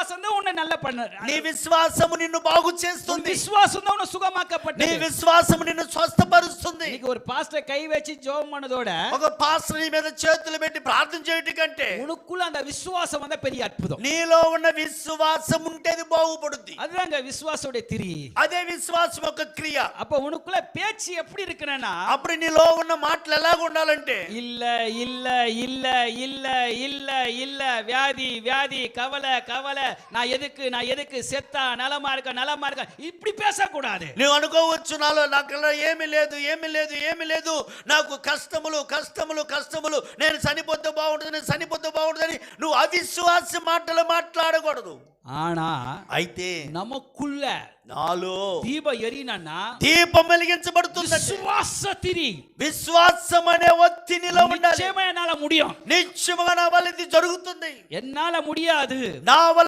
విశ్వాసం தான் உன்னை நல்ல பண்ணு. నీ విశ్వాసము నిన్ను బాగు చేస్తుంది. விசுவாசம் தான் உன்னை சுகமாக்கப்பட்டது. నీ విశ్వాసము నిన్ను స్వస్థపరుస్తుంది. இன்னைக்கு ஒரு பாஸ்டர் கை வச்சு ஜெபம் பண்ணதோட ఒక పాస్టర్ నీ మీద చేతులు పెట్టి ప్రార్థన చేయడం కంటే உனக்குள்ள அந்த விசுவாசம் வந்தா பெரிய அற்புதம். నీలో ఉన్న విశ్వాసం ఉంటేది బాగుపడుద్ది. அதுதாங்க விசுவாசோட திரி. అదే విశ్వాసం యొక్క క్రియ. அப்ப உனக்குள்ள பேச்சு எப்படி இருக்கணும்னா అప్పుడు నీలో ఉన్న మాటలు ఎలాగ ఉండాలంటే இல்ல இல்ல இல்ல இல்ல இல்ல இல்ல வியாதி வியாதி கவலை கவலை நான் எதுக்கு செத்தா நலமா இருக்க இப்படி பேசக்கூடாது. నువ్వు అనుకోవచ్చు నాలో నాకు ఏమీ లేదు నాకు కష్టములు నేను చనిపోతే బాగుంటుందని నువ్వు అవిశ్వాస మాటలు మాట్లాడకూడదు. ஆனா అయితే நமக்குள்ள నాలో దీపం ఎరిగినా దీపం వెలిగించబడుతుంది. విశ్వాసం అనే ఒత్తిడిలో ఉండాలి. నిశ్చయమే ఎన్నాల முடியும். నిశ్చయముగా నా వల్ల ఇది జరుగుతుంది. ఎన్నాల முடியாது. నా వల్ల